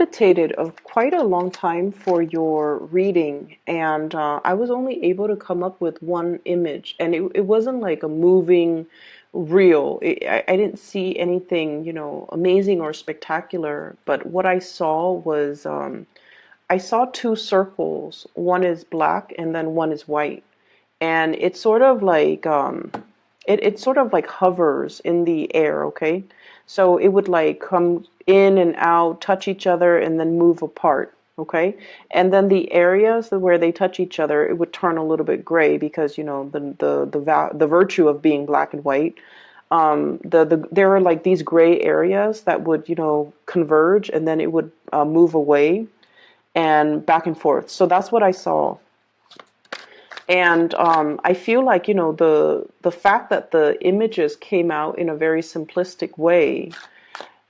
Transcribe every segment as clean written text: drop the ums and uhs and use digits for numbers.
Meditated of quite a long time for your reading, and I was only able to come up with one image, and it wasn't like a moving reel. I didn't see anything, amazing or spectacular, but what I saw was I saw two circles. One is black and then one is white, and it's sort of like it sort of like hovers in the air, okay? So it would like come in and out, touch each other, and then move apart, okay? And then the areas where they touch each other, it would turn a little bit gray because the virtue of being black and white. There are like these gray areas that would converge, and then it would move away and back and forth. So that's what I saw. And I feel like, the fact that the images came out in a very simplistic way,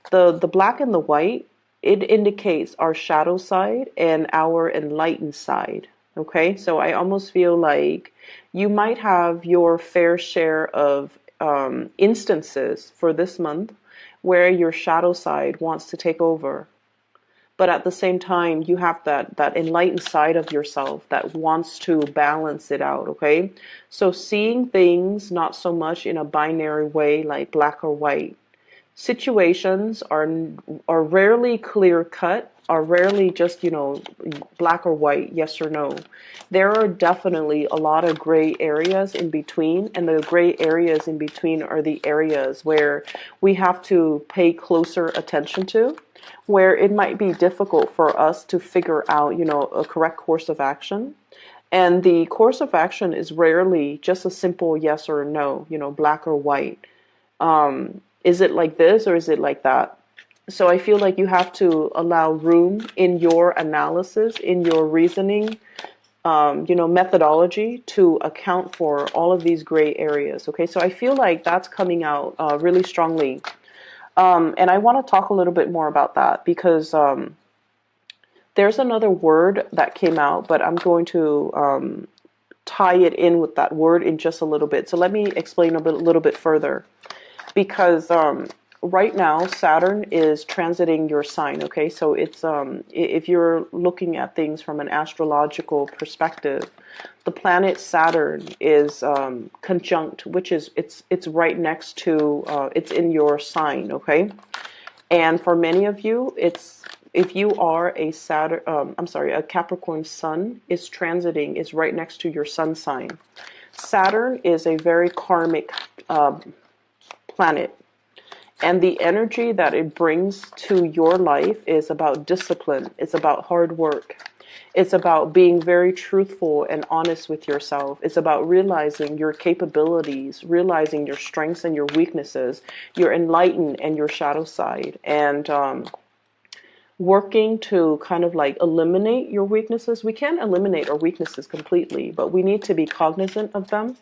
the black and the white, it indicates our shadow side and our enlightened side. Okay, so I almost feel like you might have your fair share of instances for this month where your shadow side wants to take over, but at the same time you have that enlightened side of yourself that wants to balance it out. Okay, so seeing things not so much in a binary way like black or white. Situations are rarely clear cut, are rarely just black or white, yes or no. There are definitely a lot of gray areas in between, and the gray areas in between are the areas where we have to pay closer attention to, where it might be difficult for us to figure out a correct course of action. And the course of action is rarely just a simple yes or no, black or white. Is it like this or is it like that? So I feel like you have to allow room in your analysis, in your reasoning, methodology to account for all of these gray areas. Okay, so I feel like that's coming out really strongly. And I want to talk a little bit more about that because there's another word that came out, but I'm going to tie it in with that word in just a little bit. So let me explain a little bit further. Because right now Saturn is transiting your sign. Okay, so it's if you're looking at things from an astrological perspective, the planet Saturn is conjunct, which is it's right next to it's in your sign. Okay, and for many of you, it's if you are a Saturn, a Capricorn Sun is transiting, is right next to your Sun sign. Saturn is a very karmic planet, and the energy that it brings to your life is about discipline. It's about hard work. It's about being very truthful and honest with yourself. It's about realizing your capabilities, realizing your strengths and your weaknesses, your enlightened and your shadow side, and working to kind of like eliminate your weaknesses. We can't eliminate our weaknesses completely, but we need to be cognizant of them.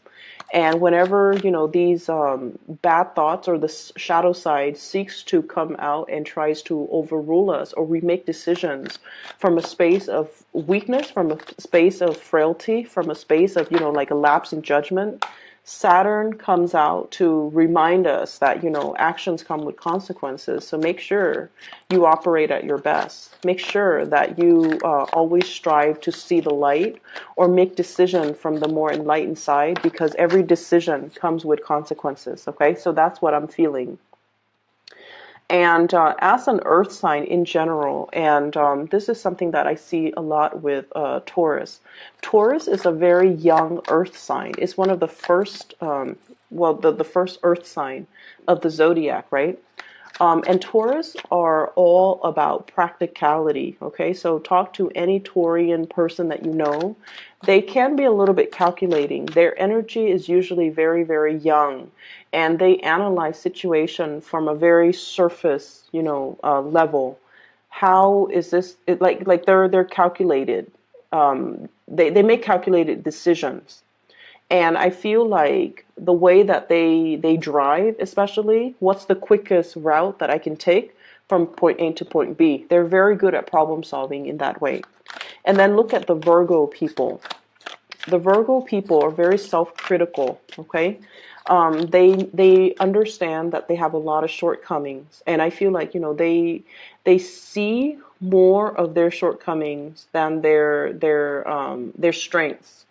And whenever, these bad thoughts or the shadow side seeks to come out and tries to overrule us, or we make decisions from a space of weakness, from a space of frailty, from a space of, like a lapse in judgment, Saturn comes out to remind us that, actions come with consequences. So make sure you operate at your best. Make sure that you always strive to see the light or make decision from the more enlightened side, because every decision comes with consequences. Okay, so that's what I'm feeling. And as an earth sign in general, and this is something that I see a lot with Taurus. Taurus is a very young earth sign. It's one of the first, the first earth sign of the zodiac, right? And Taurus are all about practicality, okay? So talk to any Taurian person that you know. They can be a little bit calculating. Their energy is usually very, very young, and they analyze situation from a very surface, level. How is this? Like they're calculated. They make calculated decisions. And I feel like the way that they drive, especially, what's the quickest route that I can take from point A to point B? They're very good at problem solving in that way. And then look at the Virgo people. The Virgo people are very self-critical, okay? They understand that they have a lot of shortcomings, and I feel like they see more of their shortcomings than their strengths.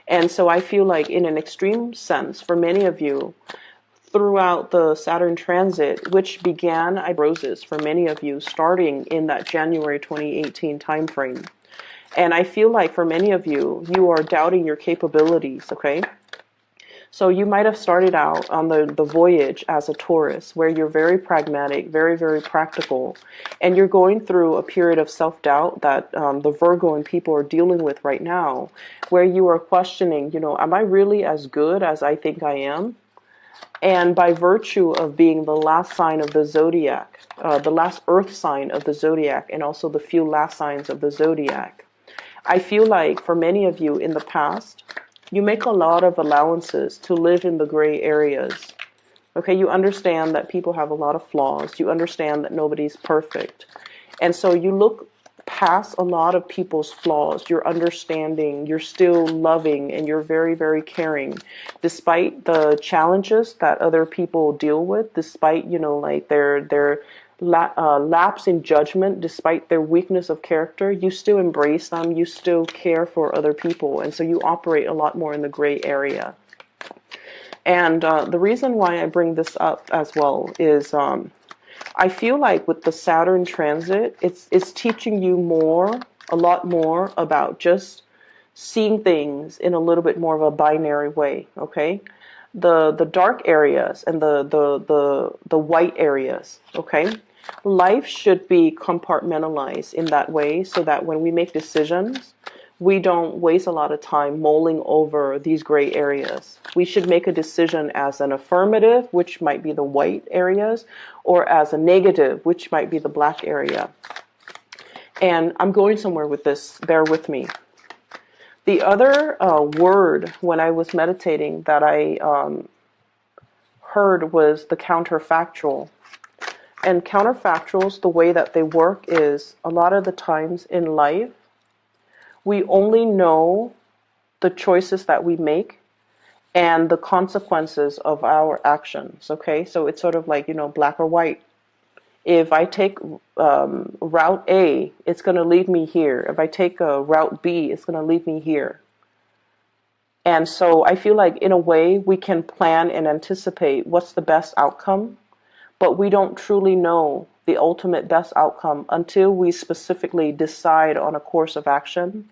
And so I feel like in an extreme sense, for many of you, throughout the Saturn transit, which began, I roses for many of you, starting in that January 2018 timeframe. And I feel like for many of you, you are doubting your capabilities, okay? So you might have started out on the voyage as a Taurus, where you're very pragmatic, very, very practical, and you're going through a period of self-doubt that the Virgo and people are dealing with right now, where you are questioning, am I really as good as I think I am? And by virtue of being the last sign of the zodiac, the last earth sign of the zodiac, and also the few last signs of the zodiac, I feel like for many of you in the past, you make a lot of allowances to live in the gray areas. Okay, you understand that people have a lot of flaws. You understand that nobody's perfect. And so you look past a lot of people's flaws. You're understanding, you're still loving, and you're very, very caring. Despite the challenges that other people deal with, despite, like their lapse in judgment, despite their weakness of character, you still embrace them, you still care for other people, and so you operate a lot more in the gray area. And the reason why I bring this up as well is I feel like with the Saturn transit, it's teaching you a lot more about just seeing things in a little bit more of a binary way, okay? The dark areas and the white areas, okay? Life should be compartmentalized in that way so that when we make decisions, we don't waste a lot of time mulling over these gray areas. We should make a decision as an affirmative, which might be the white areas, or as a negative, which might be the black area. And I'm going somewhere with this, bear with me. The other word when I was meditating that I heard was the counterfactual. And counterfactuals, the way that they work is a lot of the times in life, we only know the choices that we make and the consequences of our actions, okay? So it's sort of like, black or white. If I take route A, it's going to lead me here. If I take route B, it's going to lead me here. And so I feel like in a way we can plan and anticipate what's the best outcome, but we don't truly know the ultimate best outcome until we specifically decide on a course of action,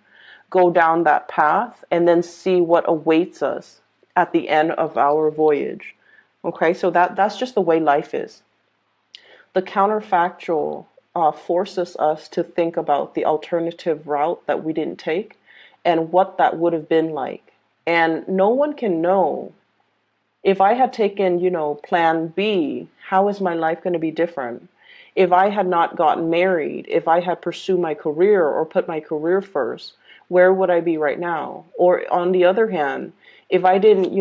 go down that path, and then see what awaits us at the end of our voyage. Okay, so that's just the way life is. The counterfactual forces us to think about the alternative route that we didn't take and what that would have been like. And no one can know. If I had taken, plan B, how is my life going to be different? If I had not gotten married, if I had pursued my career or put my career first, where would I be right now? Or on the other hand, if I didn't,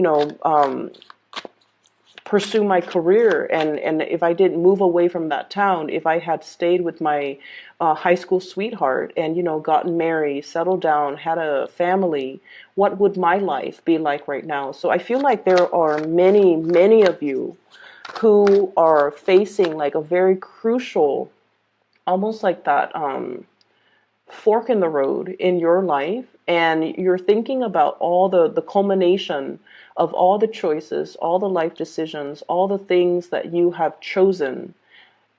pursue my career and if I didn't move away from that town, if I had stayed with my high school sweetheart and, gotten married, settled down, had a family, what would my life be like right now? So I feel like there are many, many of you who are facing like a very crucial, almost like that fork in the road in your life, and you're thinking about all the culmination of all the choices, all the life decisions, all the things that you have chosen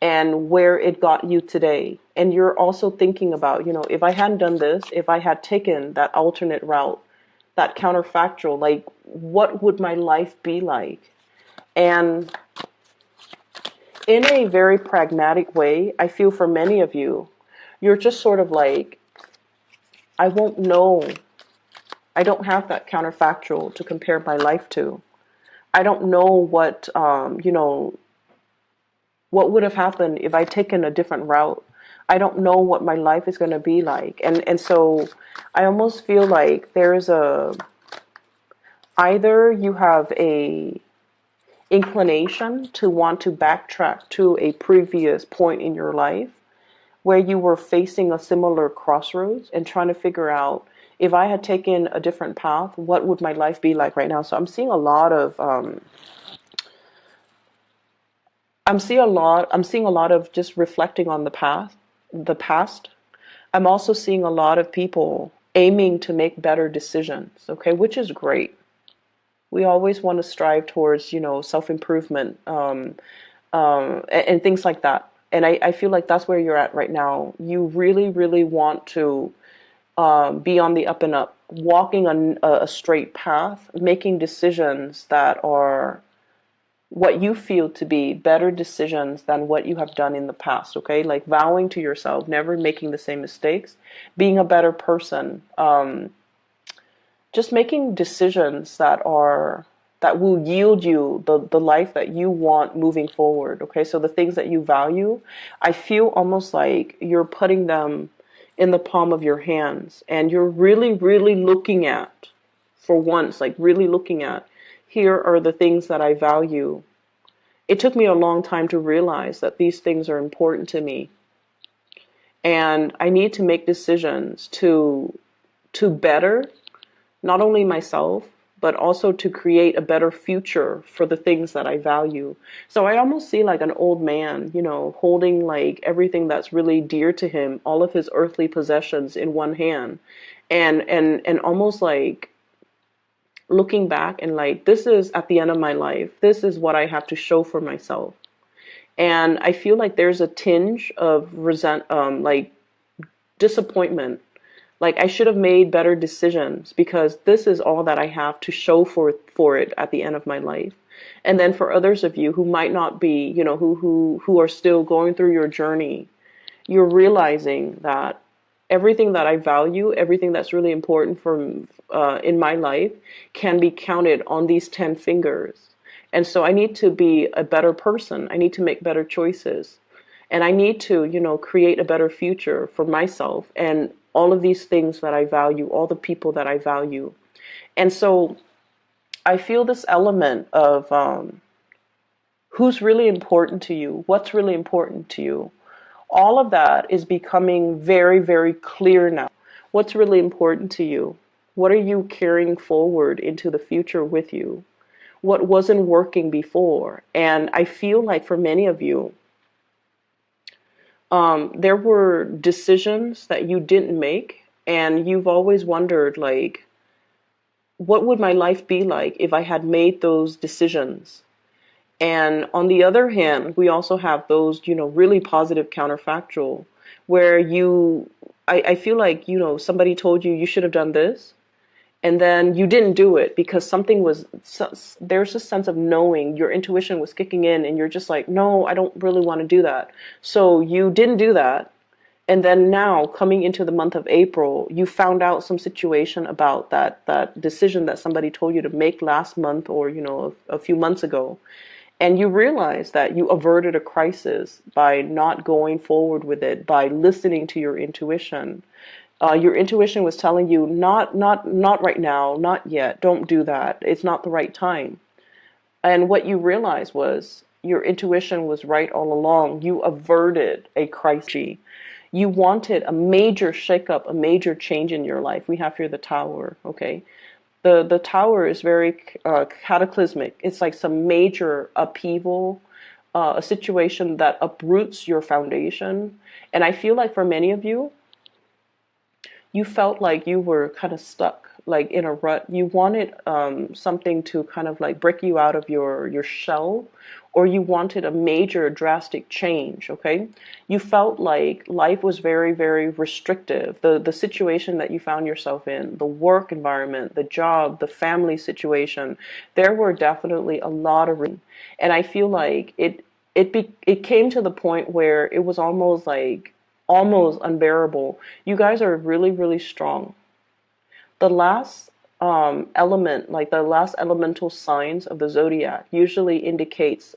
and where it got you today. And you're also thinking about, if I hadn't done this, if I had taken that alternate route, that counterfactual, like what would my life be like? And in a very pragmatic way, I feel for many of you, you're just sort of like, I won't know. I don't have that counterfactual to compare my life to. I don't know what, what would have happened if I'd taken a different route. I don't know what my life is going to be like. And so I almost feel like there's either you have a inclination to want to backtrack to a previous point in your life where you were facing a similar crossroads and trying to figure out, if I had taken a different path, what would my life be like right now? So I'm seeing a lot of I'm seeing a lot of just reflecting on the past, the past, I'm also seeing a lot of people aiming to make better decisions, okay, which is great. We always want to strive towards, self-improvement, and things like that. And I feel like that's where you're at right now. You really, really want to be on the up and up, walking on a straight path, making decisions that are what you feel to be better decisions than what you have done in the past, okay? Like vowing to yourself, never making the same mistakes, being a better person, just making decisions that will yield you the life that you want moving forward, okay? So the things that you value, I feel almost like you're putting them in the palm of your hands, and you're really, really looking at, for once, like really looking at, here are the things that I value. It took me a long time to realize that these things are important to me, and I need to make decisions to better not only myself, but also to create a better future for the things that I value. So I almost see like an old man, holding like everything that's really dear to him, all of his earthly possessions in one hand, and almost like looking back and like, this is at the end of my life. This is what I have to show for myself. And I feel like there's a tinge of like disappointment. Like I should have made better decisions because this is all that I have to show for it at the end of my life. And then for others of you who might not be, who are still going through your journey, you're realizing that everything that I value, everything that's really important in my life can be counted on these 10 fingers. And so I need to be a better person. I need to make better choices. And I need to, create a better future for myself and all of these things that I value, all the people that I value. And so I feel this element of who's really important to you, what's really important to you. All of that is becoming very, very clear now. What's really important to you? What are you carrying forward into the future with you? What wasn't working before? And I feel like for many of you, there were decisions that you didn't make, and you've always wondered, like, what would my life be like if I had made those decisions? And on the other hand, we also have those, really positive counterfactual, where I feel like, somebody told you should have done this, and then you didn't do it because there's a sense of knowing, your intuition was kicking in, and you're just like, no, I don't really want to do that. So you didn't do that. And then now coming into the month of April, you found out some situation about that decision that somebody told you to make last month or, a few months ago. And you realize that you averted a crisis by not going forward with it, by listening to your intuition. Your intuition was telling you, not right now, not yet, don't do that. It's not the right time. And what you realized was your intuition was right all along. You averted a crisis. You wanted a major shakeup, a major change in your life. We have here the Tower, okay? The Tower is very cataclysmic. It's like some major upheaval, a situation that uproots your foundation. And I feel like for many of you, you felt like you were kind of stuck, like in a rut. You wanted something to kind of like break you out of your shell, or you wanted a major drastic change, okay? You felt like life was very, very restrictive. The situation that you found yourself in, the work environment, the job, the family situation, there were definitely a lot of, and I feel like it came to the point where it was almost unbearable. You guys are really, really strong. The last element, like the last elemental signs of the zodiac, usually indicates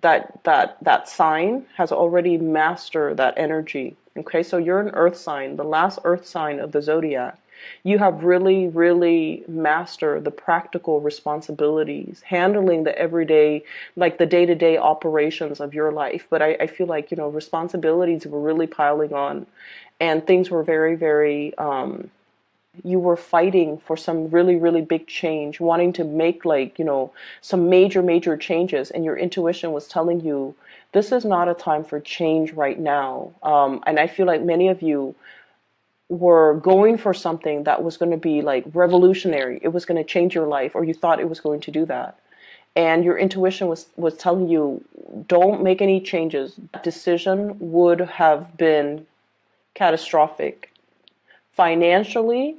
that sign has already mastered that energy. Okay, so you're an earth sign, the last earth sign of the zodiac. You have really, really mastered the practical responsibilities, handling the everyday, like the day-to-day operations of your life. But I feel like, responsibilities were really piling on, and things were very, very You were fighting for some really, really big change, wanting to make like, some major, major changes. And your intuition was telling you, this is not a time for change right now. And I feel like many of you were going for something that was going to be like revolutionary. It was going to change your life, or you thought it was going to do that. And your intuition was telling you, don't make any changes. That decision would have been catastrophic financially.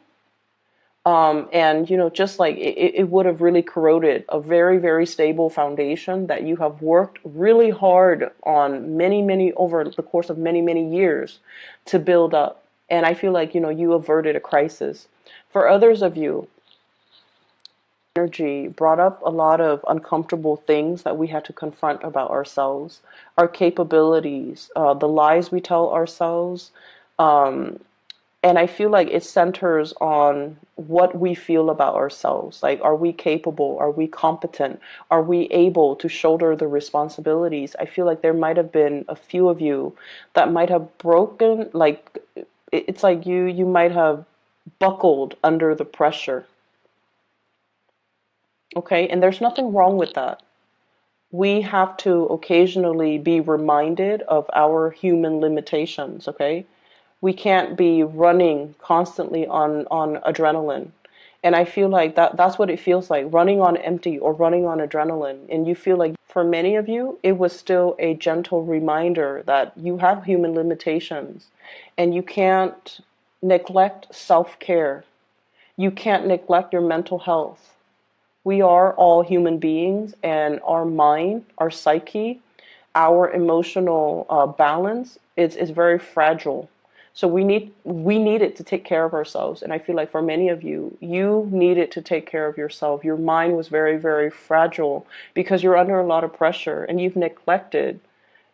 And just like it would have really corroded a very, very stable foundation that you have worked really hard on many, many over the course of many, many years to build up. And I feel like, you averted a crisis. For others of you, energy brought up a lot of uncomfortable things that we had to confront about ourselves, our capabilities, the lies we tell ourselves. Um, and I feel like it centers on what we feel about ourselves. Like, are we capable? Are we competent? Are we able to shoulder the responsibilities? I feel like there might have been a few of you that might have broken, like, it's like you might have buckled under the pressure. Okay, and there's nothing wrong with that. We have to occasionally be reminded of our human limitations, okay? We can't be running constantly on adrenaline. And I feel like that's what it feels like, running on empty or running on adrenaline. And you feel like for many of you, it was still a gentle reminder that you have human limitations and you can't neglect self-care. You can't neglect your mental health. We are all human beings, and our mind, our psyche, our emotional balance is very fragile. So we need it to take care of ourselves. And I feel like for many of you, you needed to take care of yourself. Your mind was very, very fragile because you're under a lot of pressure and you've neglected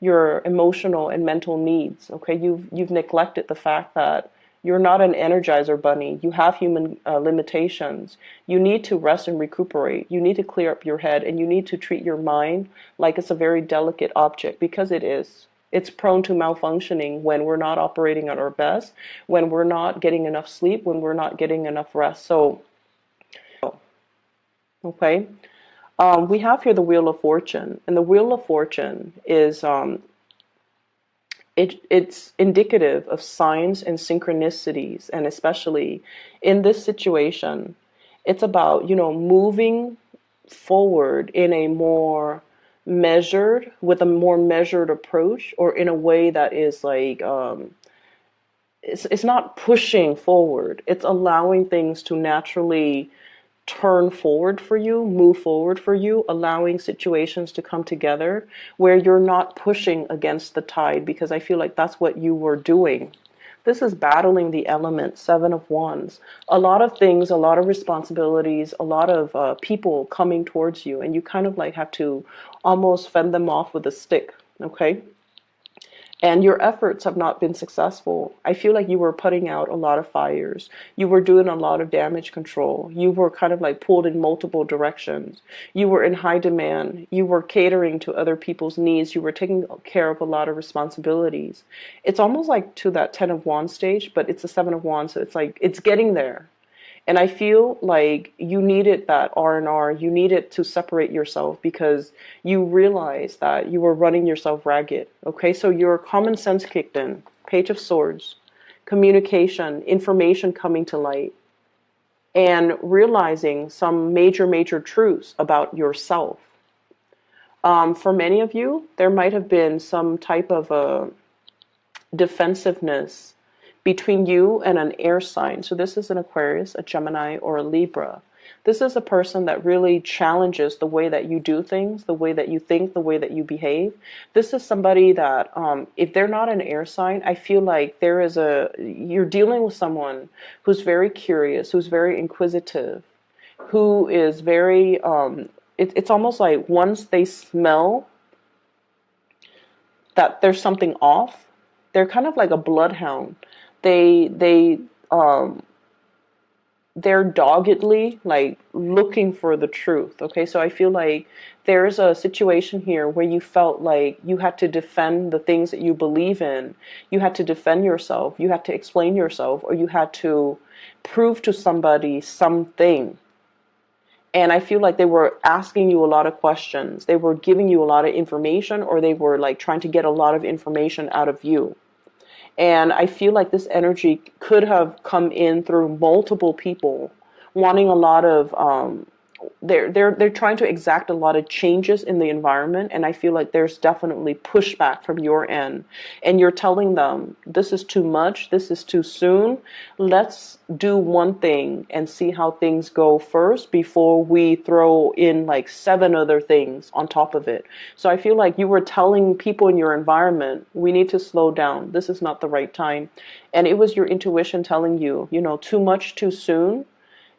your emotional and mental needs. Okay, you've neglected the fact that you're not an energizer bunny. You have human limitations. You need to rest and recuperate. You need to clear up your head, and you need to treat your mind like it's a very delicate object, because it is. It's prone to malfunctioning when we're not operating at our best, when we're not getting enough sleep, when we're not getting enough rest. So, okay. We have here the Wheel of Fortune, and the Wheel of Fortune is it's indicative of signs and synchronicities, and especially in this situation, it's about, moving forward in a more with a more measured approach, or in a way that is like, it's not pushing forward. It's allowing things to naturally turn forward for you, move forward for you, allowing situations to come together where you're not pushing against the tide, because I feel like that's what you were doing. This is battling the elements, Seven of Wands. A lot of things, a lot of responsibilities, a lot of people coming towards you, and you kind of like have to almost fend them off with a stick, okay? And your efforts have not been successful. I feel like you were putting out a lot of fires. You were doing a lot of damage control. You were kind of like pulled in multiple directions. You were in high demand. You were catering to other people's needs. You were taking care of a lot of responsibilities. It's almost like to that Ten of Wands stage, but it's a Seven of Wands, so it's like it's getting there. And I feel like you needed that R&R. You needed to separate yourself because you realized that you were running yourself ragged. Okay, so your common sense kicked in. Page of Swords, communication, information coming to light, and realizing some major, major truths about yourself. For many of you, there might have been some type of a defensiveness between you and an air sign. So this is an Aquarius, a Gemini, or a Libra. This is a person that really challenges the way that you do things, the way that you think, the way that you behave. This is somebody that, if they're not an air sign, I feel like you're dealing with someone who's very curious, who's very inquisitive, who is very, it's almost like once they smell that there's something off, they're kind of like a bloodhound. They they're doggedly like looking for the truth. Okay, so I feel like there's a situation here where you felt like you had to defend the things that you believe in. You had to defend yourself, you had to explain yourself, or you had to prove to somebody something. And I feel like they were asking you a lot of questions, they were giving you a lot of information, or they were like trying to get a lot of information out of you. And I feel like this energy could have come in through multiple people wanting a lot of they're trying to exact a lot of changes in the environment, and I feel like there's definitely pushback from your end, and you're telling them this is too much, this is too soon. Let's do one thing and see how things go first before we throw in like seven other things on top of it. So I feel like you were telling people in your environment, we need to slow down, this is not the right time. And it was your intuition telling you, too much too soon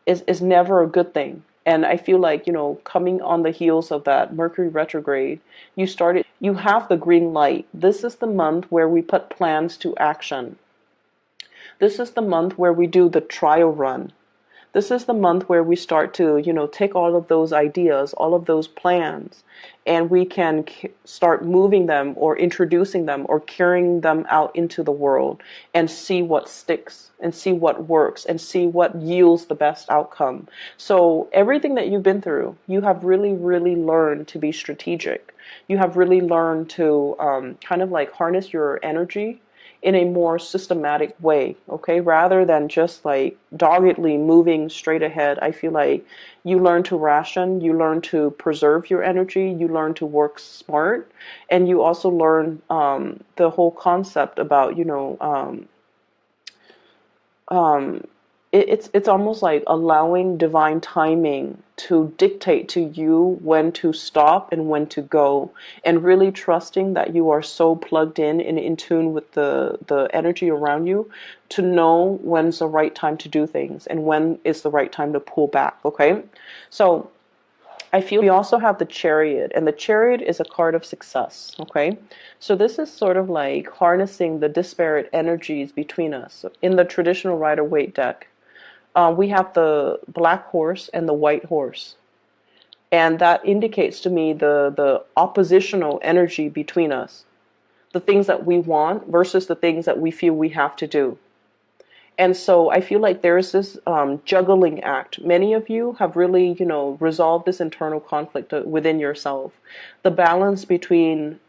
is never a good thing. And I feel like, coming on the heels of that Mercury retrograde, you have the green light. This is the month where we put plans to action. This is the month where we do the trial run. This is the month where we start to, take all of those ideas, all of those plans, and we can start moving them or introducing them or carrying them out into the world and see what sticks and see what works and see what yields the best outcome. So everything that you've been through, you have really, really learned to be strategic. You have really learned to kind of like harness your energy in a more systematic way, okay? Rather than just like doggedly moving straight ahead, I feel like you learn to ration, you learn to preserve your energy, you learn to work smart, and you also learn the whole concept about, um, it's almost like allowing divine timing to dictate to you when to stop and when to go, and really trusting that you are so plugged in and in tune with the energy around you to know when's the right time to do things and when is the right time to pull back. Okay, so I feel we also have the Chariot, and the Chariot is a card of success, okay? So this is sort of like harnessing the disparate energies between us. In the traditional Rider-Waite deck, we have the black horse and the white horse. And that indicates to me the oppositional energy between us. The things that we want versus the things that we feel we have to do. And so I feel like there is this juggling act. Many of you have really, resolved this internal conflict within yourself. The balance between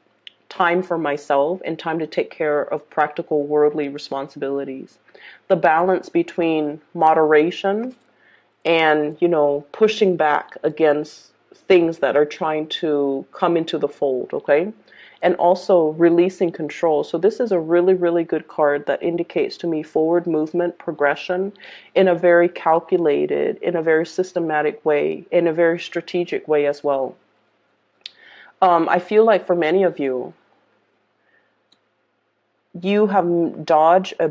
time for myself and time to take care of practical worldly responsibilities. The balance between moderation and, pushing back against things that are trying to come into the fold, okay? And also releasing control. So this is a really, really good card that indicates to me forward movement, progression in a very calculated, in a very systematic way, in a very strategic way as well. I feel like for many of you, you have dodged a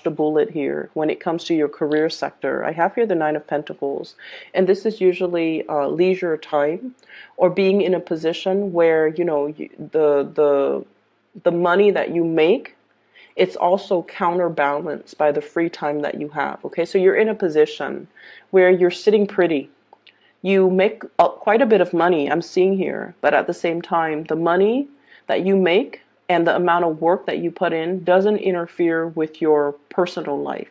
bullet here when it comes to your career sector. I have here the Nine of Pentacles, and this is usually leisure time, or being in a position where the money that you make, it's also counterbalanced by the free time that you have. Okay, so you're in a position where you're sitting pretty. You make quite a bit of money, I'm seeing here, but at the same time, the money that you make and the amount of work that you put in doesn't interfere with your personal life.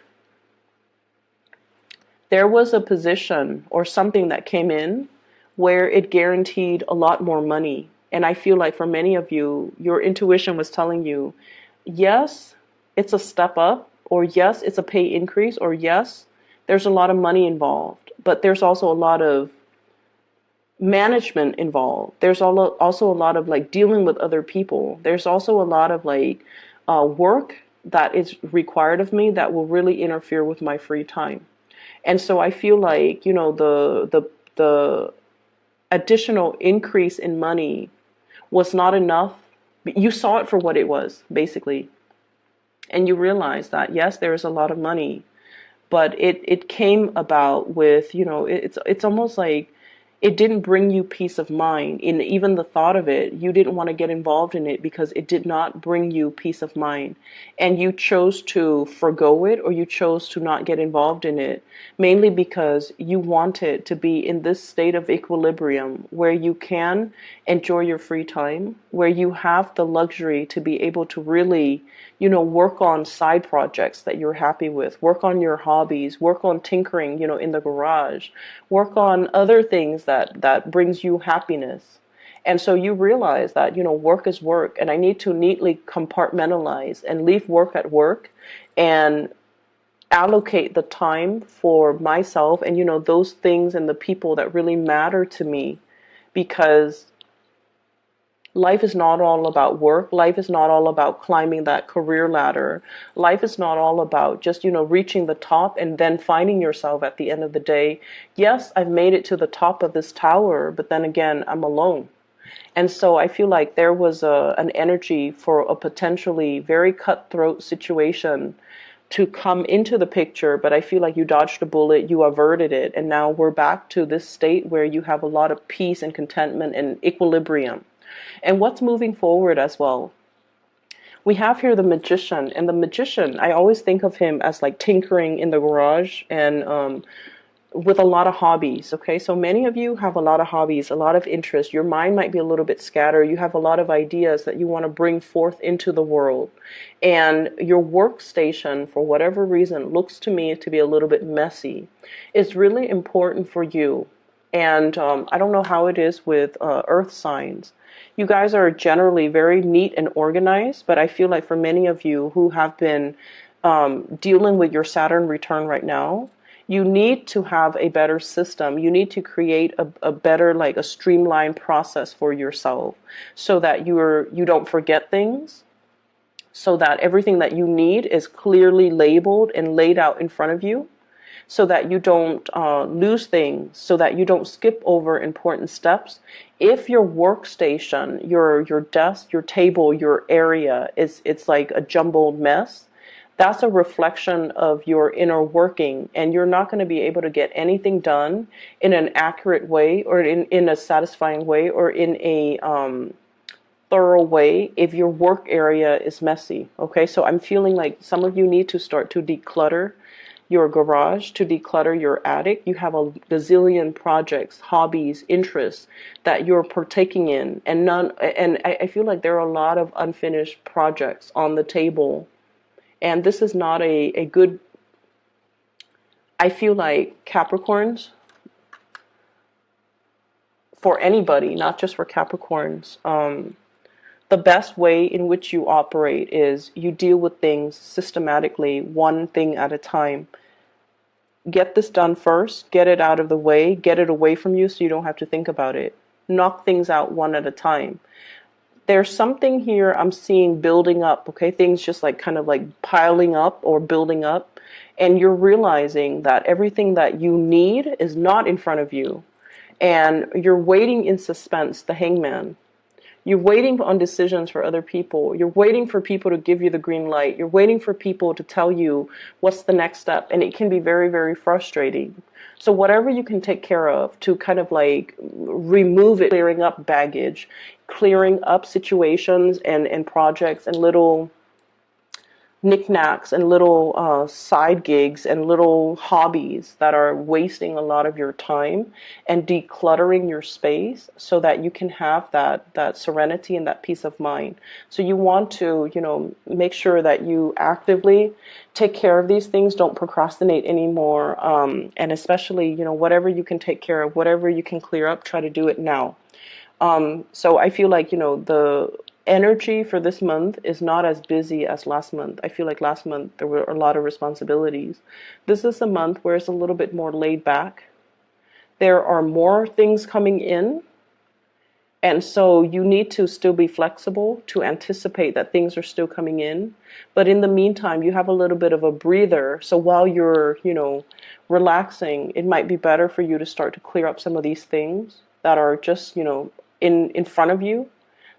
There was a position or something that came in where it guaranteed a lot more money. And I feel like for many of you, your intuition was telling you, yes, it's a step up, or yes, it's a pay increase, or yes, there's a lot of money involved, but there's also a lot of management involved. There's also a lot of like dealing with other people. There's also a lot of like work that is required of me that will really interfere with my free time. And so I feel like, the additional increase in money was not enough. You saw it for what it was, basically. And you realize that, yes, there is a lot of money, but it came about with, it's almost like it didn't bring you peace of mind. In even the thought of it, you didn't want to get involved in it because it did not bring you peace of mind. And you chose to forgo it, or you chose to not get involved in it, mainly because you wanted to be in this state of equilibrium where you can enjoy your free time, where you have the luxury to be able to really, work on side projects that you're happy with, work on your hobbies, work on tinkering, in the garage, work on other things that brings you happiness. And so you realize that, work is work, and I need to neatly compartmentalize and leave work at work and allocate the time for myself and, those things and the people that really matter to me, because life is not all about work. Life is not all about climbing that career ladder. Life is not all about just, reaching the top and then finding yourself at the end of the day. Yes, I've made it to the top of this tower, but then again, I'm alone. And so I feel like there was an energy for a potentially very cutthroat situation to come into the picture, but I feel like you dodged a bullet, you averted it, and now we're back to this state where you have a lot of peace and contentment and equilibrium. And what's moving forward as well? We have here the magician, and the magician, I always think of him as like tinkering in the garage and with a lot of hobbies. Okay, so many of you have a lot of hobbies, a lot of interests. Your mind might be a little bit scattered. You have a lot of ideas that you want to bring forth into the world, and your workstation, for whatever reason, looks to me to be a little bit messy. It's really important for you, and I don't know how it is with earth signs. You guys are generally very neat and organized, but I feel like for many of you who have been dealing with your Saturn return right now, you need to have a better system. You need to create a better, like a streamlined process for yourself, so that you don't forget things, so that everything that you need is clearly labeled and laid out in front of you, so that you don't lose things, so that you don't skip over important steps. If your workstation, your desk, your table, your area it's like a jumbled mess, that's a reflection of your inner working, and you're not going to be able to get anything done in an accurate way, or in a satisfying way, or in a thorough way if your work area is messy. Okay, so I'm feeling like some of you need to start to declutter your garage, to declutter your attic. You have a gazillion projects, hobbies, interests that you're partaking in, and I feel like there are a lot of unfinished projects on the table. And this is not a good, I feel like Capricorns, for anybody, not just for Capricorns, the best way in which you operate is you deal with things systematically, one thing at a time. Get this done first, get it out of the way, get it away from you so you don't have to think about it. Knock things out one at a time. There's something here I'm seeing building up, okay? Things just like kind of like piling up or building up. And you're realizing that everything that you need is not in front of you. And you're waiting in suspense, the hangman. You're waiting on decisions for other people. You're waiting for people to give you the green light. You're waiting for people to tell you what's the next step. And it can be very, very frustrating. So whatever you can take care of to kind of like remove it, clearing up baggage, clearing up situations and projects and little knickknacks and little side gigs and little hobbies that are wasting a lot of your time, and decluttering your space so that you can have that serenity and that peace of mind. So you want to, make sure that you actively take care of these things. Don't procrastinate anymore. And especially, whatever you can take care of, whatever you can clear up, try to do it now. So I feel like, the energy for this month is not as busy as last month. I feel like last month there were a lot of responsibilities. This is a month where it's a little bit more laid back. There are more things coming in. And so you need to still be flexible to anticipate that things are still coming in. But in the meantime, you have a little bit of a breather. So while you're, relaxing, it might be better for you to start to clear up some of these things that are just, in front of you,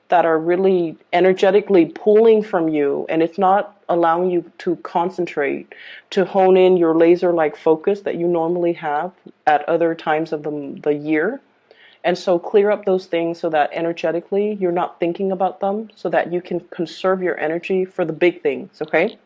that are really energetically pulling from you, and it's not allowing you to concentrate, to hone in your laser-like focus that you normally have at other times of the year. And so clear up those things so that energetically you're not thinking about them, so that you can conserve your energy for the big things, okay?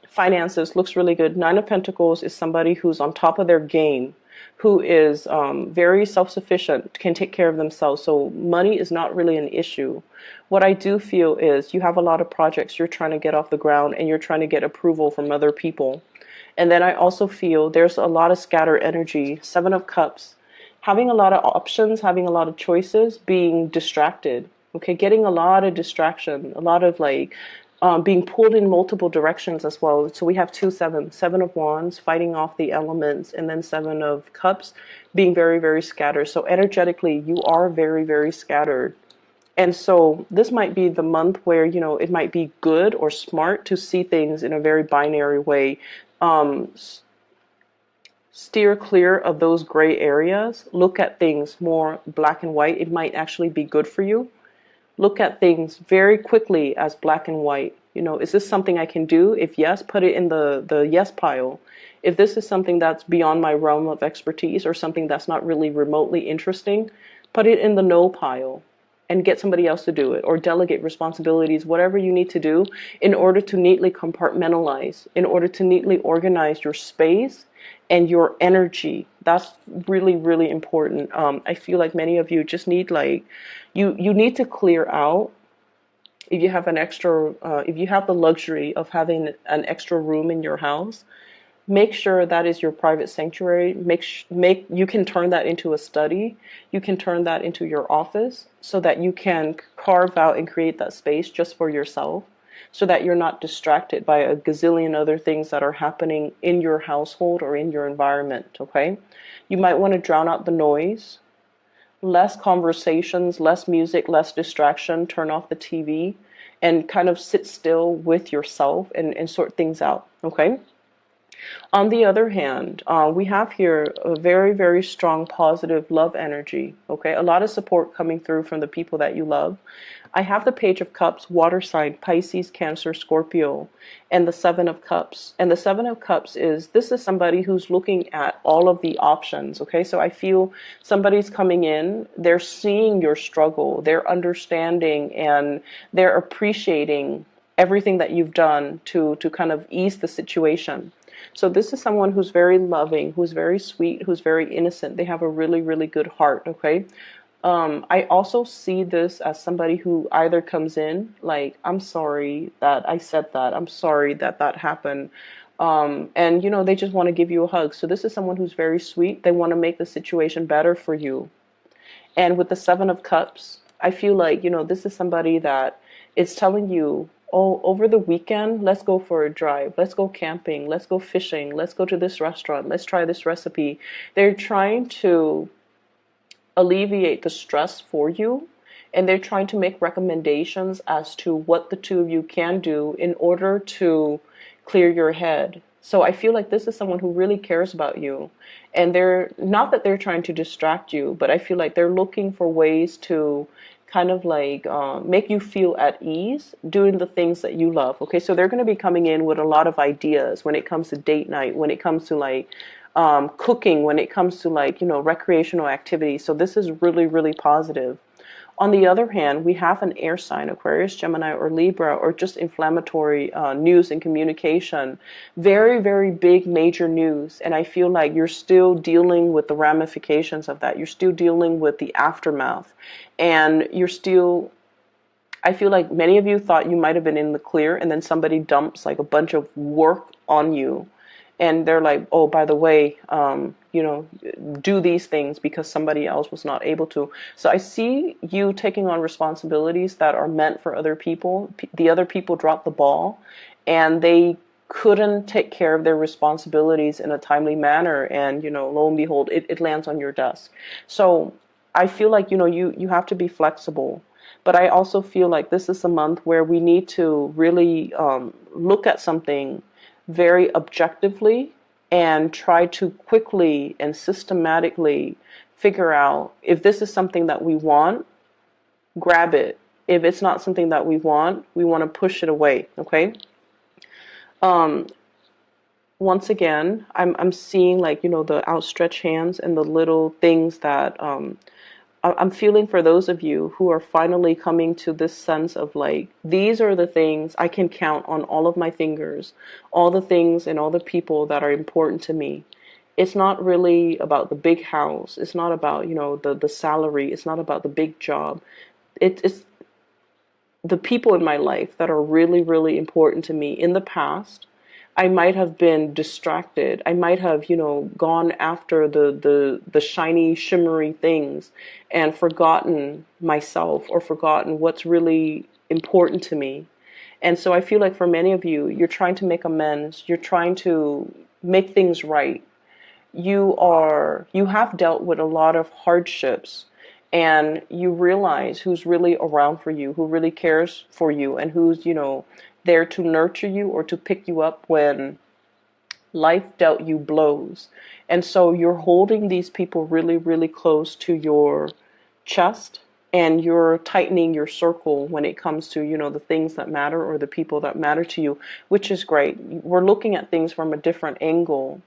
Finances looks really good. Nine of Pentacles is somebody who's on top of their game, who is very self-sufficient, can take care of themselves. So money is not really an issue. What I do feel is you have a lot of projects you're trying to get off the ground, and you're trying to get approval from other people. And then I also feel there's a lot of scattered energy. Seven of Cups, having a lot of options, having a lot of choices, being distracted. Okay, getting a lot of distraction, a lot of like being pulled in multiple directions as well. So we have two sevens, Seven of Wands, fighting off the elements, and then Seven of Cups, being very, very scattered. So energetically, you are very, very scattered. And so this might be the month where, you know, it might be good or smart to see things in a very binary way. Um, Steer clear of those gray areas. Look at things more black and white. It might actually be good for you. Look at things very quickly as black and white. You know, is this something I can do? If yes, put it in the yes pile. If this is something that's beyond my realm of expertise, or something that's not really remotely interesting, put it in the no pile and get somebody else to do it, or delegate responsibilities, whatever you need to do in order to neatly compartmentalize, in order to neatly organize your space and your energy. That's really, really important. I feel like many of you just need like, you need to clear out. If you have an extra, if you have the luxury of having an extra room in your house, make sure that is your private sanctuary. Make you can turn that into a study. You can turn that into your office, so that you can carve out and create that space just for yourself, so that you're not distracted by a gazillion other things that are happening in your household or in your environment, okay? You might want to drown out the noise. Less conversations, less music, less distraction. Turn off the TV and kind of sit still with yourself and sort things out, okay? On the other hand, we have here a very, very strong positive love energy, okay? A lot of support coming through from the people that you love. I have the Page of Cups, water sign, Pisces, Cancer, Scorpio, and the Seven of Cups. And the Seven of Cups is, this is somebody who's looking at all of the options, okay? So I feel somebody's coming in, they're seeing your struggle, they're understanding, and they're appreciating everything that you've done to kind of ease the situation. So this is someone who's very loving, who's very sweet, who's very innocent. They have a really, really good heart, okay? I also see this as somebody who either comes in like, I'm sorry that I said that. I'm sorry that that happened. And, you know, they just want to give you a hug. So this is someone who's very sweet. They want to make the situation better for you. And with the Seven of Cups, I feel like, you know, this is somebody that is telling you, oh, over the weekend, let's go for a drive. Let's go camping. Let's go fishing. Let's go to this restaurant. Let's try this recipe. They're trying to alleviate the stress for you, and they're trying to make recommendations as to what the two of you can do in order to clear your head. So I feel like this is someone who really cares about you, and they're not that they're trying to distract you, but I feel like they're looking for ways to kind of like make you feel at ease doing the things that you love. Okay, so they're going to be coming in with a lot of ideas when it comes to date night, when it comes to like cooking, when it comes to like, you know, recreational activities. So this is really, really positive. On the other hand, we have an air sign, Aquarius, Gemini, or Libra, or just inflammatory news and communication. Very, very big, major news. And I feel like you're still dealing with the ramifications of that. You're still dealing with the aftermath. And you're still, I feel like many of you thought you might have been in the clear, and then somebody dumps like a bunch of work on you. And they're like, oh, by the way, you know, do these things because somebody else was not able to. So I see you taking on responsibilities that are meant for other people. The other people dropped the ball, and they couldn't take care of their responsibilities in a timely manner. And, you know, lo and behold, it lands on your desk. So I feel like, you know, you have to be flexible. But I also feel like this is a month where we need to really look at something very objectively and try to quickly and systematically figure out if this is something that we want, grab it. If it's not something that we want to push it away, okay? once again, I'm seeing like, the outstretched hands and the little things that I'm feeling for those of you who are finally coming to this sense of like, these are the things I can count on all of my fingers, all the things and all the people that are important to me. It's not really about the big house. It's not about, the salary. It's not about the big job. It's the people in my life that are really, really important to me. In the past, I might have been distracted. I might have, gone after the shiny, shimmery things and forgotten myself or forgotten what's really important to me. And so I feel like for many of you, you're trying to make amends. You're trying to make things right. You have dealt with a lot of hardships, and you realize who's really around for you, who really cares for you, and who's, there to nurture you or to pick you up when life dealt you blows. And so you're holding these people really, really close to your chest, and you're tightening your circle when it comes to, the things that matter or the people that matter to you, which is great. We're looking at things from a different angle.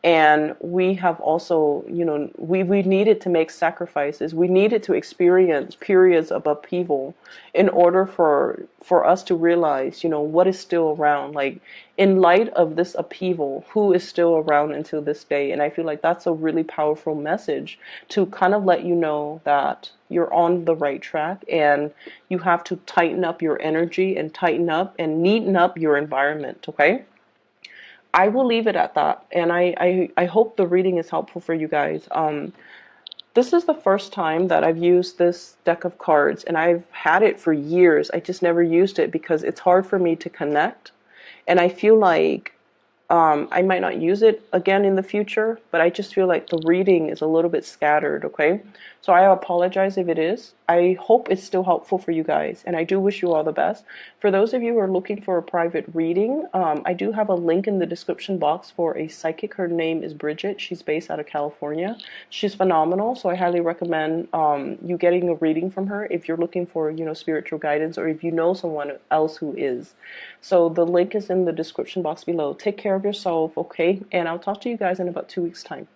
And we have also, we needed to make sacrifices. We needed to experience periods of upheaval in order for us to realize, what is still around. Like, in light of this upheaval, who is still around until this day? And I feel like that's a really powerful message to kind of let you know that you're on the right track, and you have to tighten up your energy and tighten up and neaten up your environment, okay? I will leave it at that. And I hope the reading is helpful for you guys. This is the first time that I've used this deck of cards, and I've had it for years. I just never used it because it's hard for me to connect. And I feel like I might not use it again in the future, but I just feel like the reading is a little bit scattered, okay? So I apologize if it is. I hope it's still helpful for you guys, and I do wish you all the best. For those of you who are looking for a private reading, I do have a link in the description box for a psychic. Her name is Bridget. She's based out of California. She's phenomenal, so I highly recommend you getting a reading from her if you're looking for, spiritual guidance, or if you know someone else who is. So the link is in the description box below. Take care of yourself, okay? And I'll talk to you guys in about 2 weeks' time.